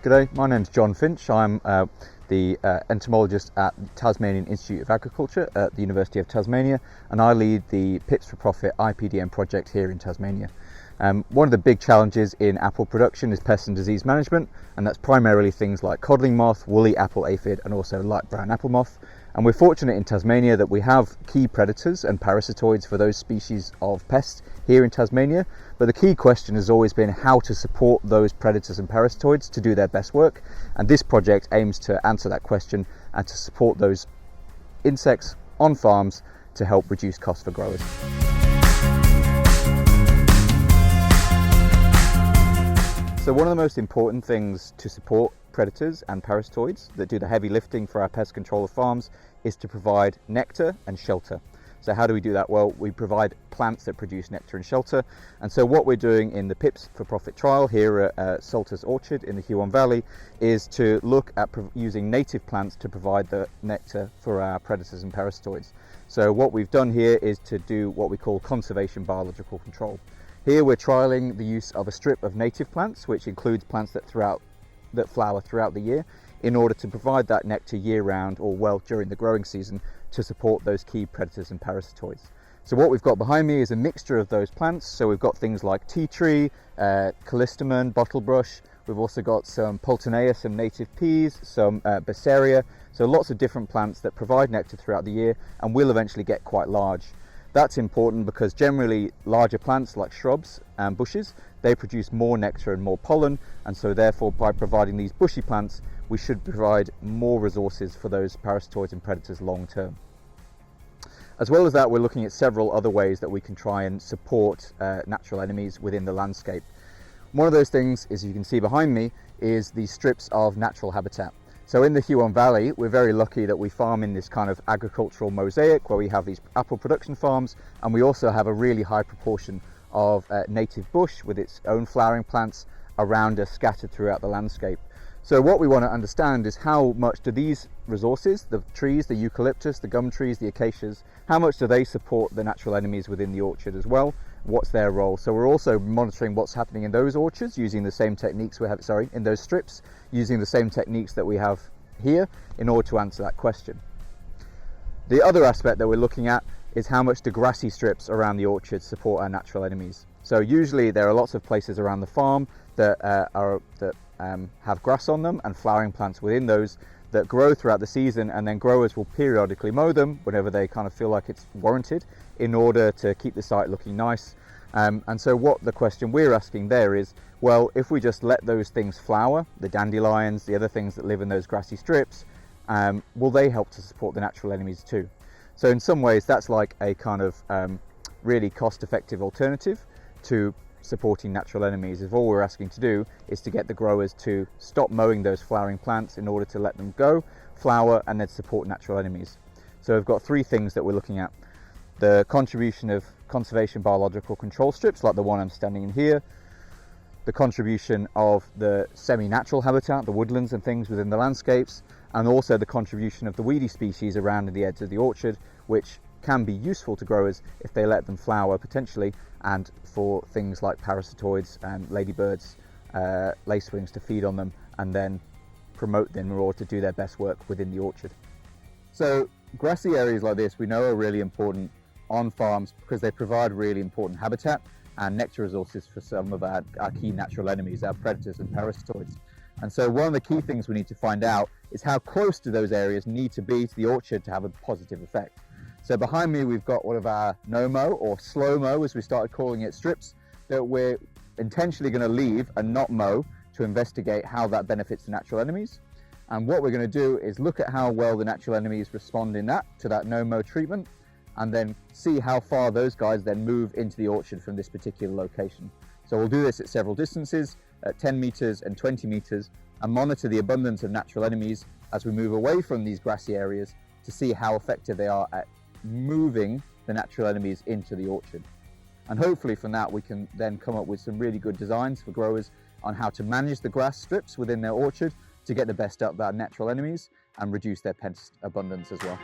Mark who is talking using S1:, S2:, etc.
S1: G'day, my name's John Finch. I'm the entomologist at the Tasmania Institute of Agriculture at the University of Tasmania, and I lead the PIPS for Profit IPDM project here in Tasmania. One of the big challenges in apple production is pest and disease management, and that's primarily things like codling moth, woolly apple aphid, and also light brown apple moth. And we're fortunate in Tasmania that we have key predators and parasitoids for those species of pests here in Tasmania. But the key question has always been how to support those predators and parasitoids to do their best work. And this project aims to answer that question and to support those insects on farms to help reduce costs for growers. So one of the most important things to support predators and parasitoids that do the heavy lifting for our pest control of farms is to provide nectar and shelter. So how do we do that? Well, we provide plants that produce nectar and shelter. And so what we're doing in the PIPS for Profit trial here at Salter's Orchard in the Huon Valley is to look at using native plants to provide the nectar for our predators and parasitoids. So what we've done here is to do what we call conservation biological control. Here we're trialling the use of a strip of native plants, which includes plants that flower throughout the year, in order to provide that nectar year-round or well during the growing season to support those key predators and parasitoids. So what we've got behind me is a mixture of those plants. So we've got things like tea tree, callistemon, bottlebrush. We've also got some Pultonea, some native peas, some Basaria. So lots of different plants that provide nectar throughout the year and will eventually get quite large. That's important because generally larger plants like shrubs and bushes, they produce more nectar and more pollen, and so therefore by providing these bushy plants we should provide more resources for those parasitoids and predators long term. As well as that, we're looking at several other ways that we can try and support natural enemies within the landscape. One of those things, as you can see behind me, is these strips of natural habitat. So in the Huon Valley, we're very lucky that we farm in this kind of agricultural mosaic where we have these apple production farms, and we also have a really high proportion of native bush with its own flowering plants around us scattered throughout the landscape. So what we want to understand is how much do these resources, the trees, the eucalyptus, the gum trees, the acacias, how much do they support the natural enemies within the orchard as well? What's their role? So we're also monitoring what's happening in those orchards using the same techniques we have, in those strips, using the same techniques that we have here in order to answer that question. The other aspect that we're looking at is how much do grassy strips around the orchard support our natural enemies. So usually there are lots of places around the farm that have grass on them and flowering plants within those that grow throughout the season, and then growers will periodically mow them whenever they kind of feel like it's warranted in order to keep the site looking nice. And so what the question we're asking there is, well, if we just let those things flower, the dandelions, the other things that live in those grassy strips, will they help to support the natural enemies too? So in some ways that's like a kind of really cost-effective alternative to supporting natural enemies. If all we're asking to do is to get the growers to stop mowing those flowering plants in order to let them go, flower, and then support natural enemies. So we've got three things that we're looking at. The contribution of conservation biological control strips like the one I'm standing in here, the contribution of the semi-natural habitat, the woodlands and things within the landscapes, and also the contribution of the weedy species around the edge of the orchard, which can be useful to growers if they let them flower potentially, and for things like parasitoids and ladybirds, lacewings to feed on them and then promote them in order to do their best work within the orchard. So grassy areas like this we know are really important on farms because they provide really important habitat and nectar resources for some of our key natural enemies, our predators and parasitoids. And so one of the key things we need to find out is how close do those areas need to be to the orchard to have a positive effect. So behind me we've got one of our no-mow or slow-mow, as we started calling it, strips that we're intentionally going to leave and not mow to investigate how that benefits the natural enemies. And what we're going to do is look at how well the natural enemies respond to that no-mow treatment, and then see how far those guys then move into the orchard from this particular location. So we'll do this at several distances, at 10 meters and 20 meters, and monitor the abundance of natural enemies as we move away from these grassy areas to see how effective they are at moving the natural enemies into the orchard. And hopefully from that we can then come up with some really good designs for growers on how to manage the grass strips within their orchard to get the best out of our natural enemies and reduce their pest abundance as well.